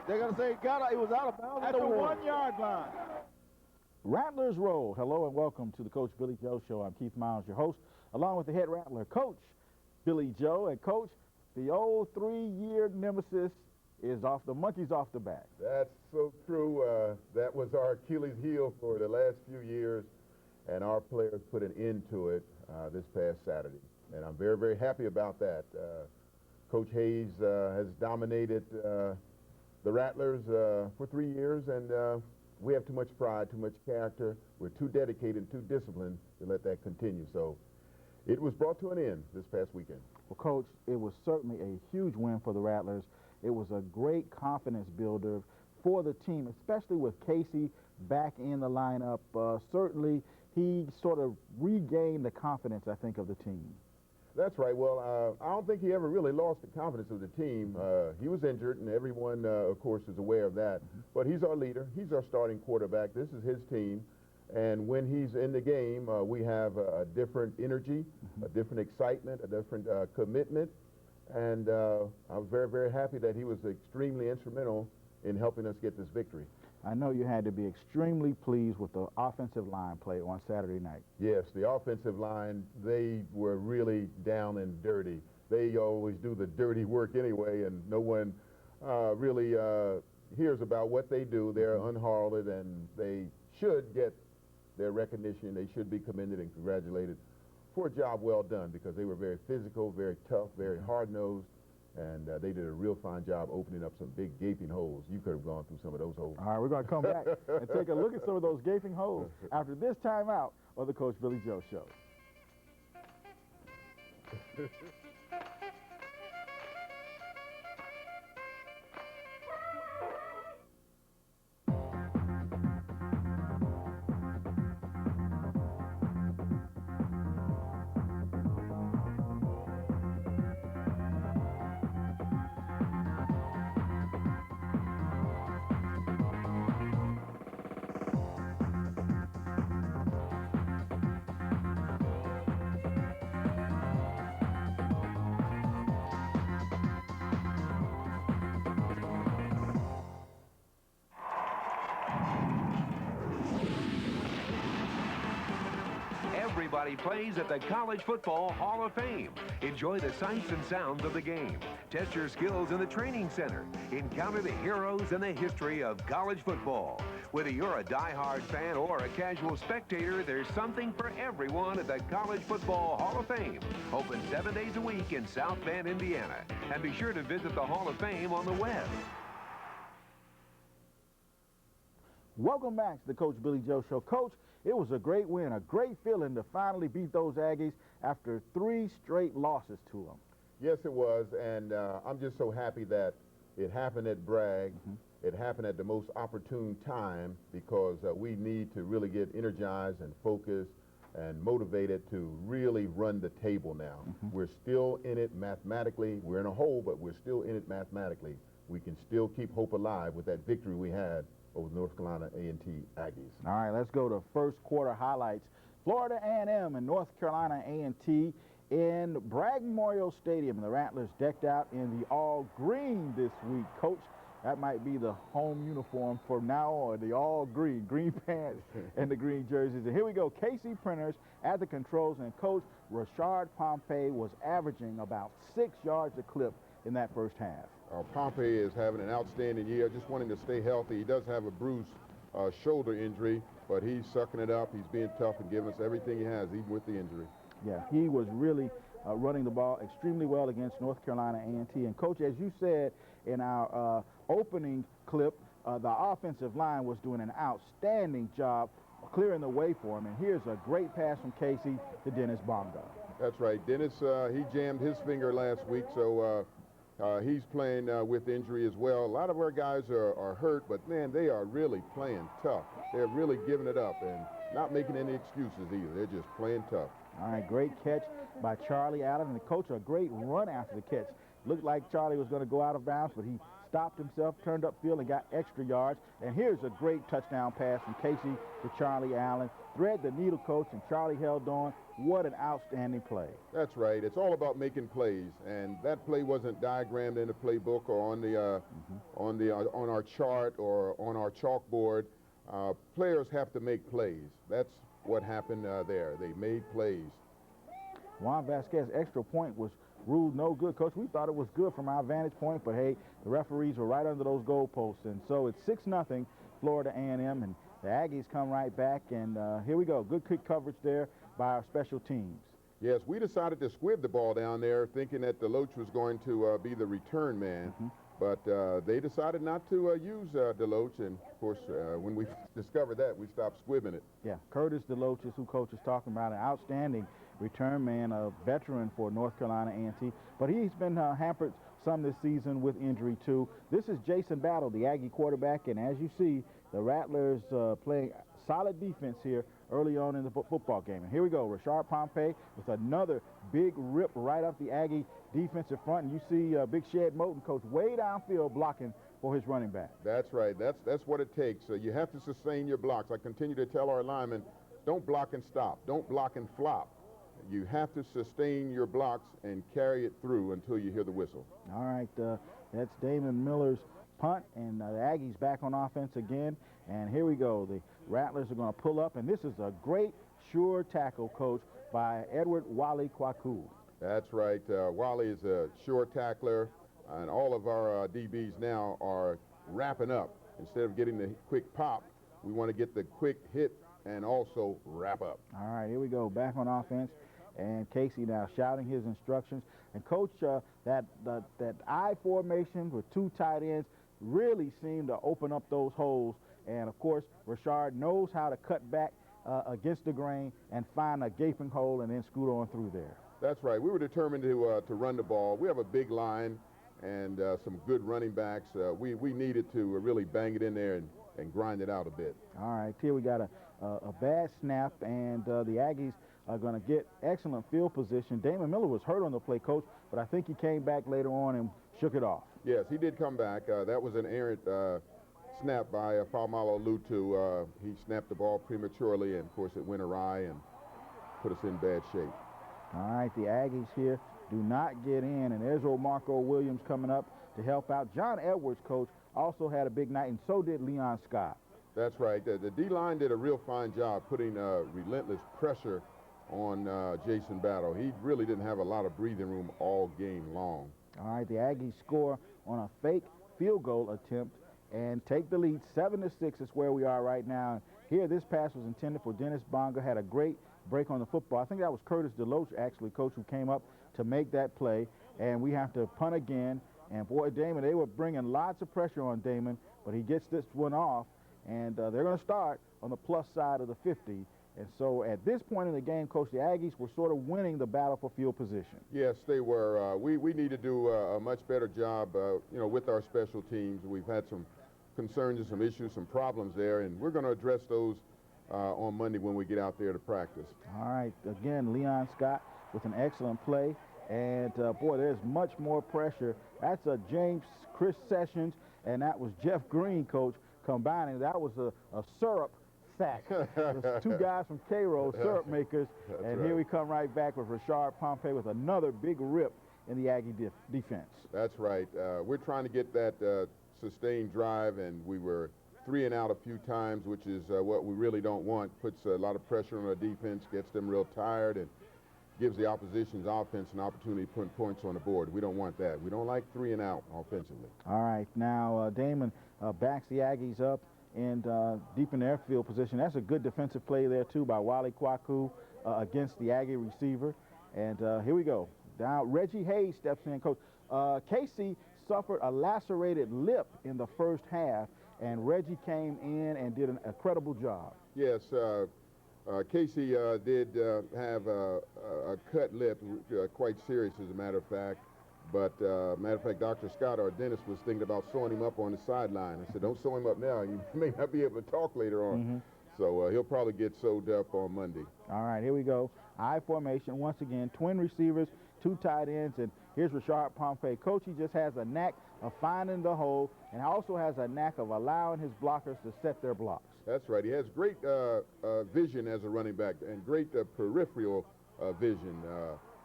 They're going to say it was out of bounds at the 1-yard line. Rattlers roll. Hello and welcome to the Coach Billy Joe Show. I'm Keith Miles, your host, along with the head Rattler, Coach Billy Joe. And Coach, the old 3-year nemesis is off. The monkey's off the back. That's so true. That was our Achilles heel for the last few years, and our players put an end to it this past Saturday. And I'm very, very happy about that. Coach Hayes has dominated the Rattlers for 3 years, and we have too much pride, too much character. We're too dedicated, too disciplined to let that continue. So it was brought to an end this past weekend. Well, Coach, it was certainly a huge win for the Rattlers. It was a great confidence builder for the team, especially with Casey back in the lineup. Certainly, he sort of regained the confidence, I think, of the team. That's right. Well, I don't think he ever really lost the confidence of the team. He was injured, and everyone, of course, is aware of that. But he's our leader. He's our starting quarterback. This is his team. And when he's in the game, we have a different energy, a different excitement, a different commitment. And I was very, very happy that he was extremely instrumental in helping us get this victory. I know you had to be extremely pleased with the offensive line play on Saturday night. Yes, the offensive line, they were really down and dirty. They always do the dirty work anyway, and no one really hears about what they do. They're unheralded, and they should get their recognition. They should be commended and congratulated for a job well done, because they were very physical, very tough, very hard-nosed, and they did a real fine job opening up some big gaping holes. You could have gone through some of those holes. All right, we're going to come back and take a look at some of those gaping holes after this timeout of the Coach Billy Joe Show. Everybody plays at the College Football Hall of Fame. Enjoy the sights and sounds of the game. Test your skills in the training center. Encounter the heroes and the history of college football. Whether you're a die-hard fan or a casual spectator, there's something for everyone at the College Football Hall of Fame. Open 7 days a week in South Bend, Indiana. And be sure to visit the Hall of Fame on the web. Welcome back to the Coach Billy Joe Show. Coach, it was a great win, a great feeling to finally beat those Aggies after 3 straight losses to them. Yes, it was, and I'm just so happy that it happened at Bragg. It happened at the most opportune time, because we need to really get energized and focused and motivated to really run the table now. We're still in it mathematically. We're in a hole, but we're still in it mathematically. We can still keep hope alive with that victory we had over North Carolina A&T Aggies. All right, let's go to first quarter highlights. Florida A&M and North Carolina A&T in Bragg Memorial Stadium. The Rattlers decked out in the all green this week. Coach, that might be the home uniform from now on, the all green pants and the green jerseys. And here we go, Casey Printers at the controls, and Coach Rashard Pompey was averaging about 6 yards a clip in that first half. Pompey is having an outstanding year, just wanting to stay healthy. He does have a bruised shoulder injury, but he's sucking it up. He's being tough and giving us everything he has, even with the injury. Yeah, he was really running the ball extremely well against North Carolina A&T. And, Coach, as you said in our opening clip, the offensive line was doing an outstanding job clearing the way for him. And here's a great pass from Casey to Dennis Bonga. That's right. Dennis, he jammed his finger last week, so he's playing with injury as well. A lot of our guys are hurt, but, man, they are really playing tough. They're really giving it up and not making any excuses either. They're just playing tough. All right, great catch by Charlie Allen. And the coach, a great run after the catch. Looked like Charlie was going to go out of bounds, but he stopped himself, turned upfield, and got extra yards. And here's a great touchdown pass from Casey to Charlie Allen. Thread the needle, Coach, and Charlie held on, what an outstanding play. That's right. It's all about making plays, and that play wasn't diagrammed in the playbook or on our chart or on our chalkboard. Players have to make plays. That's what happened there. They made plays. Juan Vasquez's extra point was ruled no good. Coach, we thought it was good from our vantage point, but hey, the referees were right under those goalposts, and so it's 6-0 Florida A&M, and the Aggies come right back, and here we go. Good kick coverage there by our special teams. Yes, we decided to squib the ball down there thinking that DeLoach was going to be the return man, but they decided not to use DeLoach, and of course, when we discovered that, we stopped squibbing it. Yeah, Curtis DeLoach is who Coach is talking about, an outstanding return man, a veteran for North Carolina A&T, but he's been hampered some this season with injury too. This is Jason Battle, the Aggie quarterback, and as you see, the Rattlers playing solid defense here early on in the football game. And here we go, Rashard Pompey with another big rip right up the Aggie defensive front, and you see Big Shed Moten, Coach, way downfield blocking for his running back. That's right. That's what it takes. You have to sustain your blocks. I continue to tell our linemen, don't block and stop. Don't block and flop. You have to sustain your blocks and carry it through until you hear the whistle. All right, that's Damon Miller's punt, and the Aggies back on offense again. And here we go. The Rattlers are going to pull up, and this is a great, sure tackle, Coach, by Edward Wally Kwaku. That's right. Wally is a sure tackler, and all of our DBs now are wrapping up. Instead of getting the quick pop, we want to get the quick hit and also wrap up. All right, here we go. Back on offense. And Casey now shouting his instructions. And Coach, that I formation with two tight ends really seemed to open up those holes. And of course, Rashard knows how to cut back against the grain and find a gaping hole and then scoot on through there. That's right. We were determined to run the ball. We have a big line and some good running backs. We needed to really bang it in there and grind it out a bit. All right, here we got a bad snap, and the Aggies are going to get excellent field position. Damon Miller was hurt on the play, Coach, but I think he came back later on and shook it off. Yes, he did come back. That was an errant snap by Faumalo Lutu. He snapped the ball prematurely, and of course it went awry and put us in bad shape. All right, the Aggies here do not get in, and there's old Marco Williams coming up to help out. John Edwards, Coach, also had a big night, and so did Leon Scott. That's right. The D-line did a real fine job putting relentless pressure on Jason Battle. He really didn't have a lot of breathing room all game long. All right, the Aggies score on a fake field goal attempt and take the lead. 7-6 is where we are right now. Here, this pass was intended for Dennis Bonga, had a great break on the football. I think that was Curtis DeLoach, actually, Coach, who came up to make that play. And we have to punt again. And boy, Damon, they were bringing lots of pressure on Damon, but he gets this one off. And they're going to start on the plus side of the 50. And so at this point in the game, Coach, the Aggies were sort of winning the battle for field position. Yes, they were. We need to do a much better job, with our special teams. We've had some concerns and some issues, some problems there, and we're going to address those on Monday when we get out there to practice. All right, again, Leon Scott with an excellent play. And, boy, there's much more pressure. That's a Chris Sessions, and that was Jeff Green, Coach, combining. That was a syrup sack. Two guys from Cairo, syrup makers. And right. Here we come right back with Rashard Pompey with another big rip in the Aggie defense. That's right. We're trying to get that sustained drive, and we were 3 and out a few times, which is what we really don't want. Puts a lot of pressure on our defense, gets them real tired, and gives the opposition's offense an opportunity to put points on the board. We don't want that. We don't like 3 and out offensively. All right, now Damon backs the Aggies up and deep in their field position. That's a good defensive play there, too, by Wally Kwaku against the Aggie receiver. And here we go. Now Reggie Hayes steps in, Coach. Casey suffered a lacerated lip in the first half, and Reggie came in and did an incredible job. Yes, Casey did have a cut lip, quite serious as a matter of fact. But matter of fact, Dr. Scott, our dentist, was thinking about sewing him up on the sideline. I said, don't sew him up now. You may not be able to talk later on. So he'll probably get sewed up on Monday. All right, here we go. I formation once again, twin receivers, 2 tight ends, and here's Rashard Pompey. Coach, he just has a knack of finding the hole and also has a knack of allowing his blockers to set their blocks. That's right. He has great vision as a running back and great peripheral vision.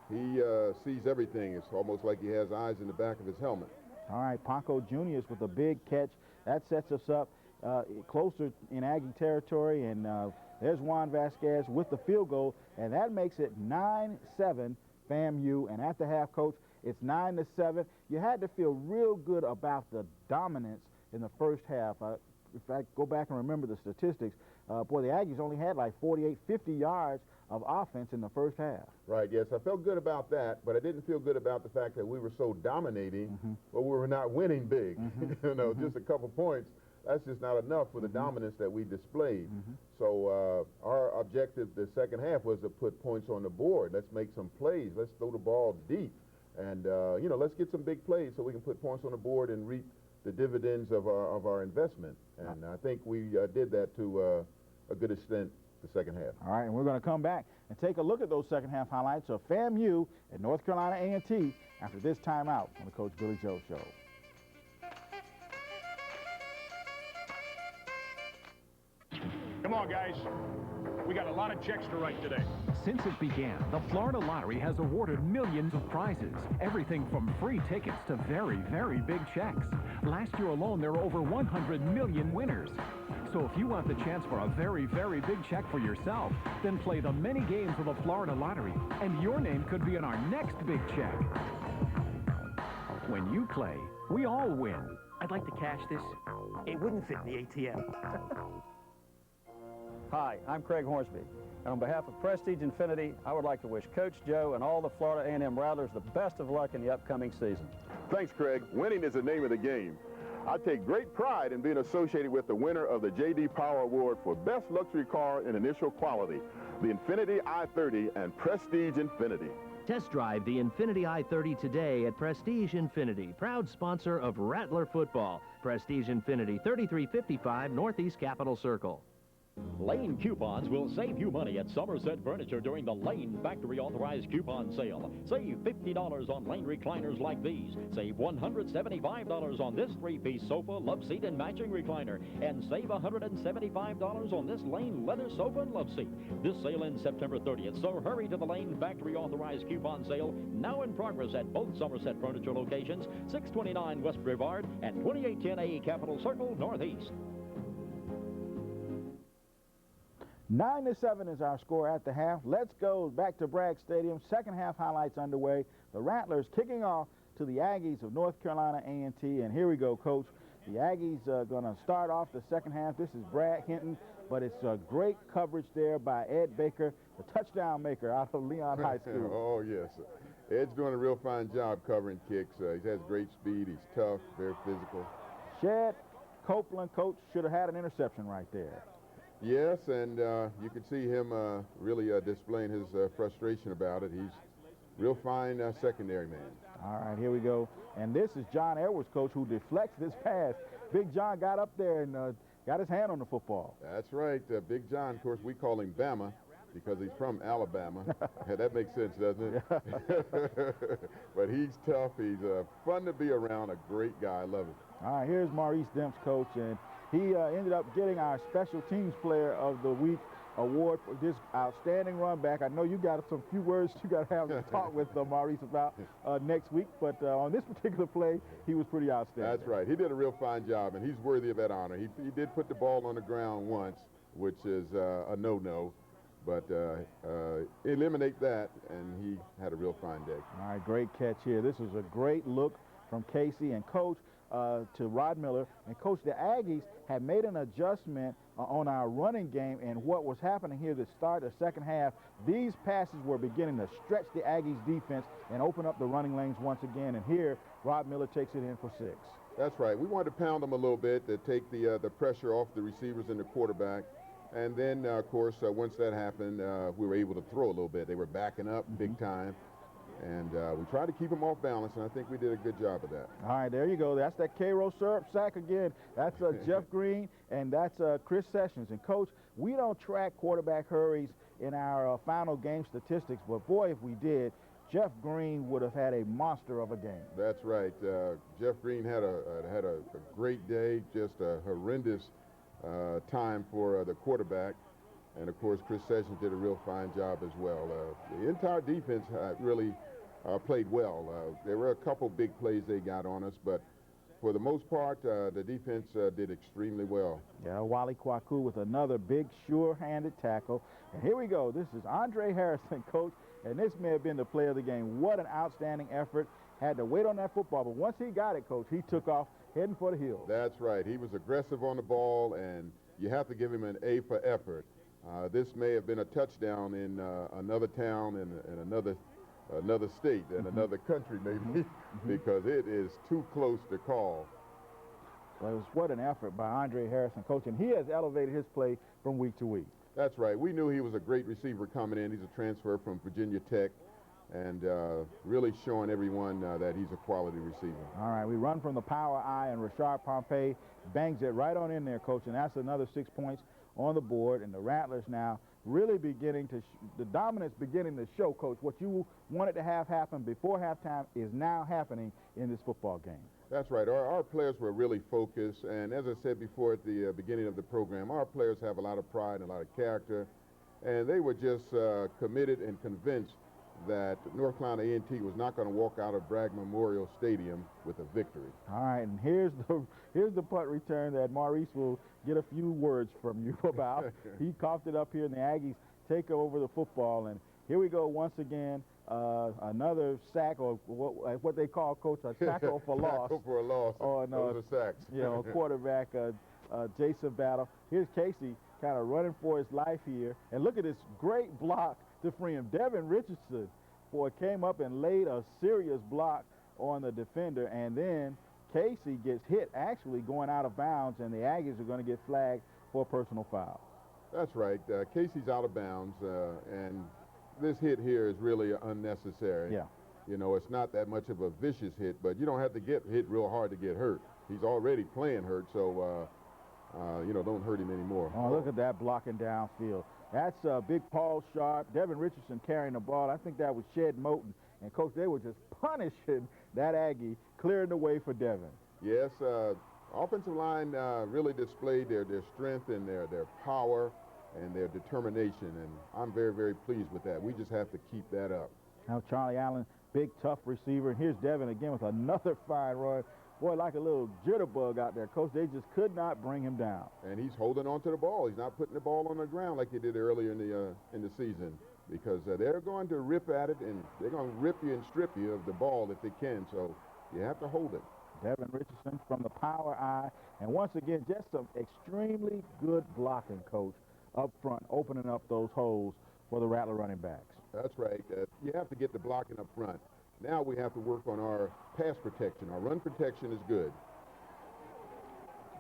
He sees everything. It's almost like he has eyes in the back of his helmet. All right, Paco Jr. with a big catch. That sets us up closer in Aggie territory, and there's Juan Vasquez with the field goal, and that makes it 9-7 FAMU. And at the half, Coach, it's 9-7. You had to feel real good about the dominance in the first half. If I go back and remember the statistics, boy, the Aggies only had like 48, 50 yards of offense in the first half. Right, yes, I felt good about that, but I didn't feel good about the fact that we were so dominating, but we were not winning big. You know, just a couple points, that's just not enough for the dominance that we displayed. So our objective the second half was to put points on the board. Let's make some plays. Let's throw the ball deep. And, you know, let's get some big plays so we can put points on the board and reap the dividends of our investment. And I think we did that to a good extent the second half. All right, and we're going to come back and take a look at those second half highlights of FAMU and North Carolina A&T after this timeout on the Coach Billy Joe Show. Come on, guys. We got a lot of checks to write today. Since it began, the Florida Lottery has awarded millions of prizes, everything from free tickets to very, very big checks. Last year alone, there were over 100 million winners. So if you want the chance for a very, very big check for yourself, then play the many games of the Florida Lottery, and your name could be in our next big check. When you play, we all win. I'd like to cash this. It wouldn't fit in the ATM. Hi, I'm Craig Hornsby, and on behalf of Prestige Infinity, I would like to wish Coach Joe and all the Florida A&M Rattlers the best of luck in the upcoming season. Thanks, Craig. Winning is the name of the game. I take great pride in being associated with the winner of the J.D. Power Award for Best Luxury Car in Initial Quality, the Infiniti i30 and Prestige Infinity. Test drive the Infiniti i30 today at Prestige Infinity, proud sponsor of Rattler football. Prestige Infinity, 3355 Northeast Capitol Circle. Lane coupons will save you money at Somerset Furniture during the Lane Factory Authorized Coupon Sale. Save $50 on Lane recliners like these. Save $175 on this 3-piece sofa, love seat, and matching recliner. And save $175 on this Lane leather sofa and love seat. This sale ends September 30th, so hurry to the Lane Factory Authorized Coupon Sale, now in progress at both Somerset Furniture locations, 629 West Brevard and 2810 A Capitol Circle Northeast. 9-7 is our score at the half. Let's go back to Bragg Stadium. Second half highlights underway. The Rattlers kicking off to the Aggies of North Carolina A&T. And here we go, Coach. The Aggies are going to start off the second half. This is Brad Hinton, but it's a great coverage there by Ed Baker, the touchdown maker out of Leon High School. Oh, yes. Ed's doing a real fine job covering kicks. He has great speed. He's tough, very physical. Shed Copeland, Coach, should have had an interception right there. Yes, and you can see him really displaying his frustration about it. He's real fine secondary man. All right, here we go. And this is John Edwards, Coach, who deflects this pass. Big John got up there and got his hand on the football. That's right. Big John, of course, we call him Bama because he's from Alabama. Yeah, that makes sense, doesn't it? But he's tough. He's fun to be around, a great guy. I love it. All right, here's Maurice Demps, Coach, and he ended up getting our Special Teams Player of the Week award for this outstanding run back. I know you got some few words you got to have to talk with Maurice about next week, but on this particular play, he was pretty outstanding. That's right. He did a real fine job, and he's worthy of that honor. He did put the ball on the ground once, which is a no-no, but eliminate that, and he had a real fine day. All right, great catch here. This was a great look from Casey and Coach to Rod Miller. And Coach, the Aggies had made an adjustment on our running game, and what was happening here to start the second half, these passes were beginning to stretch the Aggies defense and open up the running lanes once again. And here, Rod Miller takes it in for 6. That's right. We wanted to pound them a little bit to take the pressure off the receivers and the quarterback. And then, of course, once that happened, we were able to throw a little bit. They were backing up big time. And we tried to keep them off balance, and I think we did a good job of that. All right, there you go. That's that Cairo syrup sack again. That's Jeff Green, and that's Chris Sessions. And, Coach, we don't track quarterback hurries in our final game statistics, but, boy, if we did, Jeff Green would have had a monster of a game. That's right. Jeff Green had a great day, just a horrendous time for the quarterback. And, of course, Chris Sessions did a real fine job as well. The entire defense really played well. There were a couple big plays they got on us, but for the most part, the defense did extremely well. Yeah, Wally Kwaku with another big, sure-handed tackle. And here we go. This is Andre Harrison, coach, and this may have been the play of the game. What an outstanding effort. Had to wait on that football, but once he got it, coach, he took off heading for the hills. That's right. He was aggressive on the ball, and you have to give him an A for effort. This may have been a touchdown in another town in another state and another country maybe because it is too close to call. Well, it was what an effort by Andre Harrison, coach, and he has elevated his play from week to week. That's right. We knew he was a great receiver coming in. He's a transfer from Virginia Tech and really showing everyone that he's a quality receiver. All right, we run from the power I, and Rashard Pompey bangs it right on in there, coach, and that's another 6 points on the board, and the Rattlers now really beginning to, the dominance beginning to show, coach. What you wanted to have happen before halftime is now happening in this football game. That's right. Our players were really focused, and as I said before at the beginning of the program, our players have a lot of pride and a lot of character, and they were just committed and convinced that North Carolina A&T was not going to walk out of Bragg Memorial Stadium with a victory. All right, and here's the punt return that Maurice will get a few words from you about. He coughed it up here, and the Aggies take over the football, and here we go once again. Another sack, or what they call, coach, a tackle for loss. Tackle for a loss. Those are sacks. You know, quarterback Jason Battle. Here's Casey kind of running for his life here, and look at this great block to free him. Devin Richardson, boy, came up and laid a serious block on the defender, and then Casey gets hit actually going out of bounds, and the Aggies are going to get flagged for a personal foul. That's right. Casey's out of bounds, and this hit here is really unnecessary. Yeah. You know, it's not that much of a vicious hit, but you don't have to get hit real hard to get hurt. He's already playing hurt, so, you know, don't hurt him anymore. Oh, look at that blocking downfield. That's Big Paul Sharp, Devin Richardson carrying the ball. I think that was Shed Moten. And, Coach, they were just punishing that Aggie, clearing the way for Devin. Yes, offensive line really displayed their strength and their power and their determination, and I'm very, very pleased with that. We just have to keep that up. Now Charlie Allen, big, tough receiver. And here's Devin again with another fine run. Boy, like a little jitterbug out there, Coach. They just could not bring him down. And he's holding on to the ball. He's not putting the ball on the ground like he did earlier in the season, because they're going to rip at it, and they're going to rip you and strip you of the ball if they can. So you have to hold it. Devin Richardson from the power I. And once again, just some extremely good blocking, Coach, up front, opening up those holes for the Rattler running backs. That's right. You have to get the blocking up front. Now we have to work on our pass protection. Our run protection is good.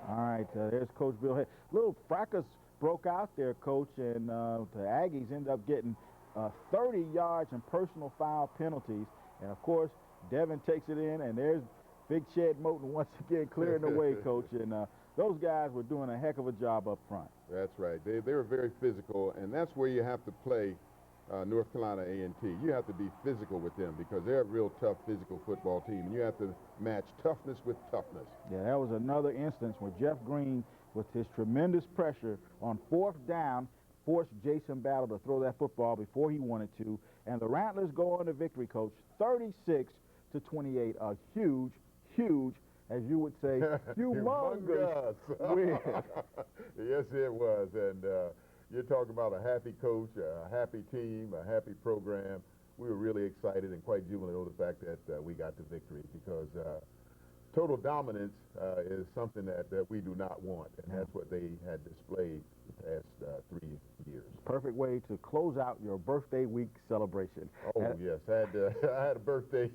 All right, there's Coach Bill Hay. Little fracas broke out there, Coach, and the Aggies end up getting 30 yards and personal foul penalties. And, of course, Devin takes it in, and there's Big Shed Moten once again clearing the way, Coach. And those guys were doing a heck of a job up front. That's right. They were very physical, and that's where you have to play North Carolina A&T. You have to be physical with them because they're a real tough physical football team, and you have to match toughness with toughness. Yeah, that was another instance where Jeff Green, with his tremendous pressure on 4th down, forced Jason Battle to throw that football before he wanted to, and the Rattlers go on to victory, Coach, 36-28, a huge, as you would say, humongous win. Yes, it was, and you're talking about a happy coach, a happy team, a happy program. We were really excited and quite jubilant over the fact that we got the victory, because total dominance is something that we do not want, and that's what they had displayed the past 3 years. Perfect way to close out your birthday week celebration. Oh, yes. I had a birthday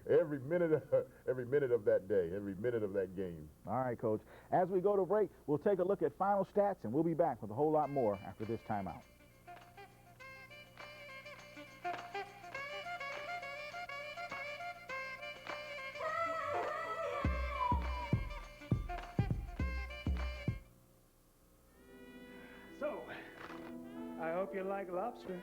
every minute of that day, every minute of that game. All right, Coach. As we go to break, we'll take a look at final stats, and we'll be back with a whole lot more after this timeout. So, I hope you like lobster.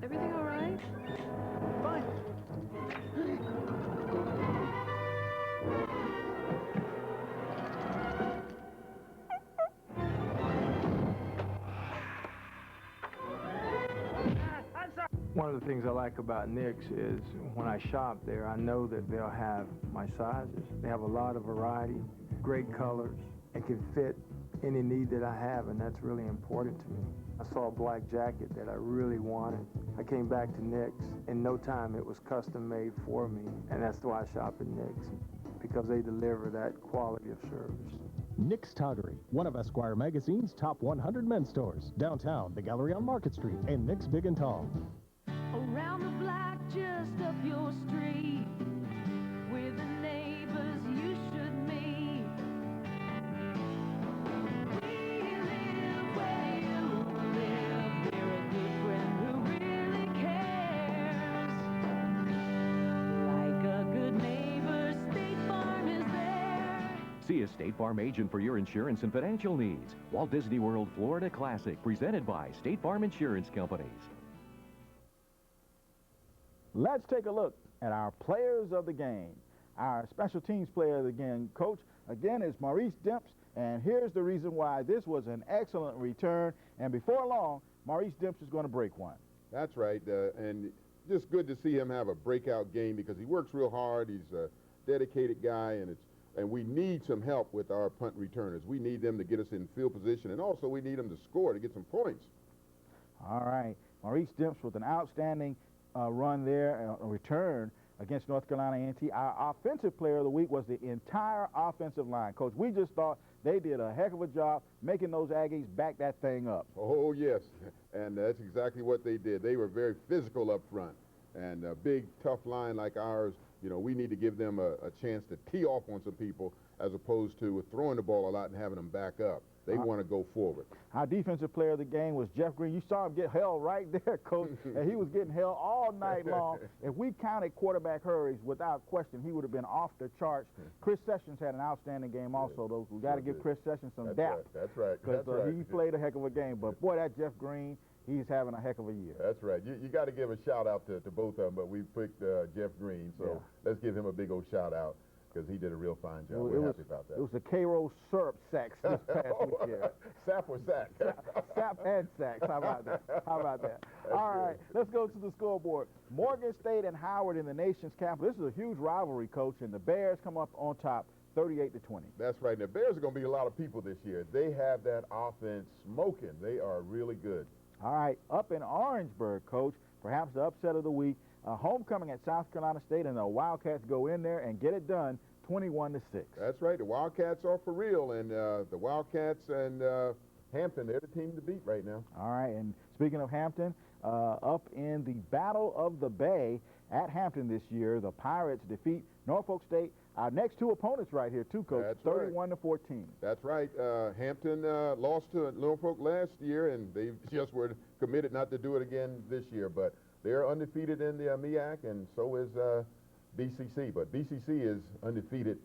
Everything all right? Fine. One of the things I like about Nick's is when I shop there, I know that they'll have my sizes. They have a lot of variety, great colors, and can fit any need that I have, and that's really important to me. I saw a black jacket that I really wanted. I came back to Nick's. In no time, it was custom made for me, and that's why I shop at Nick's, because they deliver that quality of service. Nick's Toggery, one of Esquire Magazine's top 100 men's stores. Downtown, the Gallery on Market Street, and Nick's Big and Tall. Around the block, just up your street, with the neighbors you should meet. We live where you live. We're a good friend who really cares. Like a good neighbor, State Farm is there. See a State Farm agent for your insurance and financial needs. Walt Disney World Florida Classic, presented by State Farm Insurance Companies. Let's take a look at our players of the game. Our special teams player of the game, coach, again, is Maurice Demps, and here's the reason why. This was an excellent return, and before long, Maurice Demps is going to break one. That's right, and just good to see him have a breakout game because he works real hard. He's a dedicated guy, and we need some help with our punt returners. We need them to get us in field position, and also we need them to score to get some points. All right, Maurice Demps with an outstanding run there, a return against North Carolina A&T. Our offensive player of the week was the entire offensive line. Coach, we just thought they did a heck of a job making those Aggies back that thing up. Oh, yes, and that's exactly what they did. They were very physical up front, and a big, tough line like ours, you know, we need to give them a chance to tee off on some people as opposed to throwing the ball a lot and having them back up. They want to go forward. Our defensive player of the game was Jeff Green. You saw him get held right there, Coach, and he was getting held all night long. If we counted quarterback hurries, without question, he would have been off the charts. Chris Sessions had an outstanding game also, though. We got to give Chris Sessions some depth. That's right. Because he played a heck of a game. But, boy, that Jeff Green, he's having a heck of a year. That's right. You got to give a shout-out to both of them, but we picked Jeff Green, so let's give him a big old shout-out. Because he did a real fine job. We're happy about that. It was the Cairo syrup sacks this past weekend. Sap or sack? Sap and sacks. How about that? How about that? All right, let's go to the scoreboard. Morgan State and Howard in the nation's capital. This is a huge rivalry, Coach, and the Bears come up on top 38-20. That's right. The Bears are going to be a lot of people this year. They have that offense smoking. They are really good. All right, up in Orangeburg, Coach, perhaps the upset of the week. Homecoming at South Carolina State, and the Wildcats go in there and get it done, 21-6. That's right. The Wildcats are for real, and the Wildcats and Hampton, they're the team to beat right now. All right, and speaking of Hampton, up in the Battle of the Bay at Hampton this year, the Pirates defeat Norfolk State. Our next two opponents right here, too, Coach, 31-14. That's right. Hampton lost to Norfolk last year, and they just were committed not to do it again this year, but they're undefeated in the MEAC, and so is BCC. But BCC is undefeated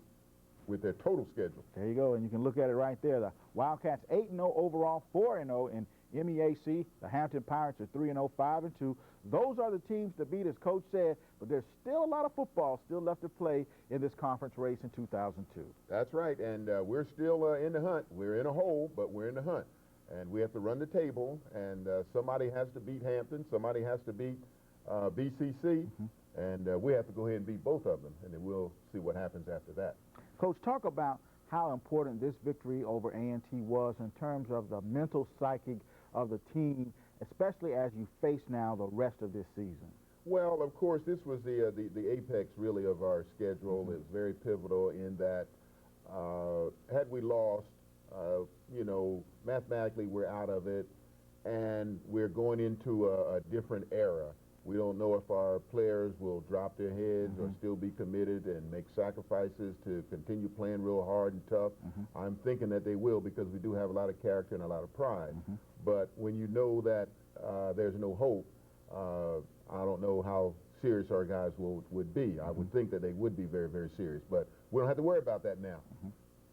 with their total schedule. There you go, and you can look at it right there. The Wildcats 8-0 overall, 4-0 in MEAC. The Hampton Pirates are 3-0, 5-2. Those are the teams to beat, as Coach said, but there's still a lot of football still left to play in this conference race in 2002. That's right, and we're still in the hunt. We're in a hole, but we're in the hunt. And we have to run the table, and somebody has to beat Hampton, somebody has to beat BCC, and we have to go ahead and beat both of them, and then we'll see what happens after that. Coach, talk about how important this victory over A&T was in terms of the mental psyche of the team, especially as you face now the rest of this season. Well, of course, this was the apex, really, of our schedule. It was very pivotal in that had we lost, you know, mathematically we're out of it, and we're going into a different era. We don't know if our players will drop their heads or still be committed and make sacrifices to continue playing real hard and tough. I'm thinking that they will, because we do have a lot of character and a lot of pride. But when you know that there's no hope, I don't know how serious our guys would be. I would think that they would be very, very serious. But we don't have to worry about that now.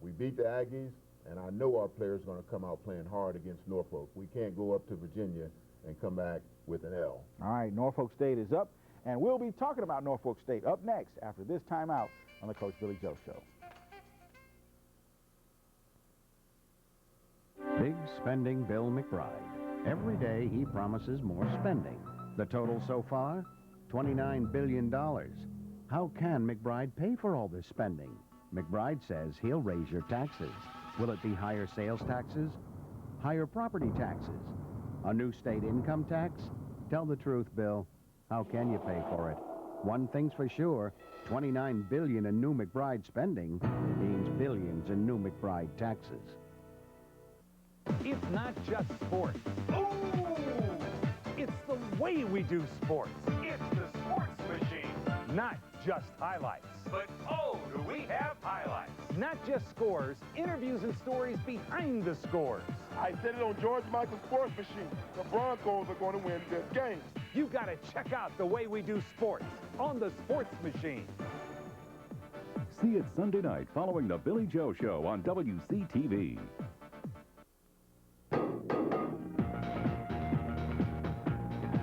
We beat the Aggies, and I know our players are going to come out playing hard against Norfolk. We can't go up to Virginia and come back with an L. All right, Norfolk State is up, and we'll be talking about Norfolk State up next after this timeout on the Coach Billy Joe Show. Big spending Bill McBride. Every day he promises more spending. The total so far? $29 billion. How can McBride pay for all this spending? McBride says he'll raise your taxes. Will it be higher sales taxes? Higher property taxes? A new state income tax? Tell the truth, Bill. How can you pay for it? One thing's for sure, $29 billion in new McBride spending means billions in new McBride taxes. It's not just sports. Oh! It's the way we do sports. It's the sports machine. Not just highlights. But oh, do we have highlights. Not just scores, interviews and stories behind the scores. I said it on George Michael's sports machine. The Broncos are going to win this game. You got to check out the way we do sports on the sports machine. See it Sunday night following the Billy Joe Show on WCTV.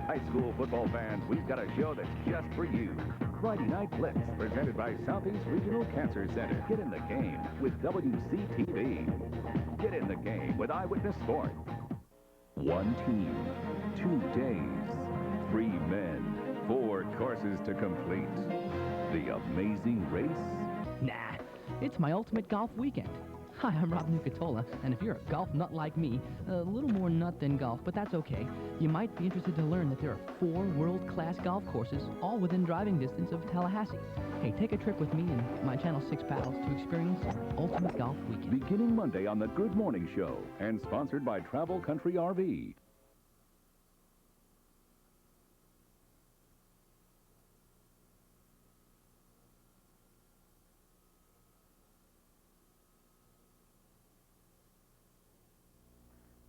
High school football fans, we've got a show that's just for you. Friday Night Blitz, presented by Southeast Regional Cancer Center. Get in the game with WCTV. Get in the game with Eyewitness Sport. One team, 2 days, 3 men, 4 courses to complete. The amazing race? Nah, it's my ultimate golf weekend. Hi, I'm Rob Nucatola, and if you're a golf nut like me, a little more nut than golf, but that's okay, you might be interested to learn that there are 4 world-class golf courses, all within driving distance of Tallahassee. Hey, take a trip with me and my Channel 6 pals to experience our ultimate golf weekend. Beginning Monday on the Good Morning Show, and sponsored by Travel Country RV.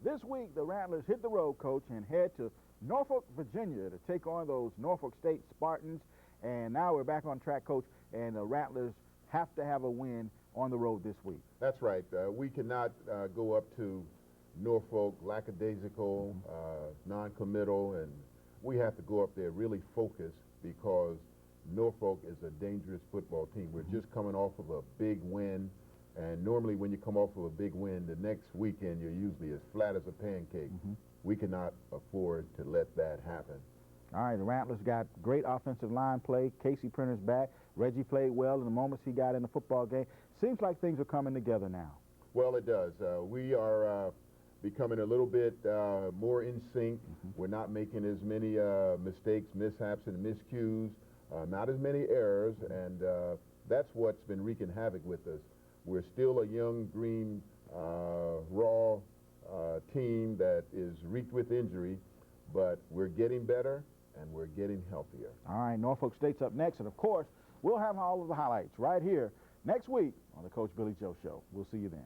This week, the Rattlers hit the road, Coach, and head to Norfolk, Virginia to take on those Norfolk State Spartans. And now we're back on track, Coach, and the Rattlers have to have a win on the road this week. That's right. We cannot go up to Norfolk lackadaisical, non-committal, and we have to go up there really focused because Norfolk is a dangerous football team. We're just coming off of a big win. And normally when you come off of a big win, the next weekend you're usually as flat as a pancake. We cannot afford to let that happen. All right, the Rattlers got great offensive line play. Casey Printer's back. Reggie played well in the moments he got in the football game. Seems like things are coming together now. Well, it does. We are becoming a little bit more in sync. We're not making as many mistakes, mishaps, and miscues, not as many errors, and that's what's been wreaking havoc with us. We're still a young, green, raw team that is wreaked with injury, but we're getting better and we're getting healthier. All right, Norfolk State's up next, and of course, we'll have all of the highlights right here next week on the Coach Billy Joe Show. We'll see you then.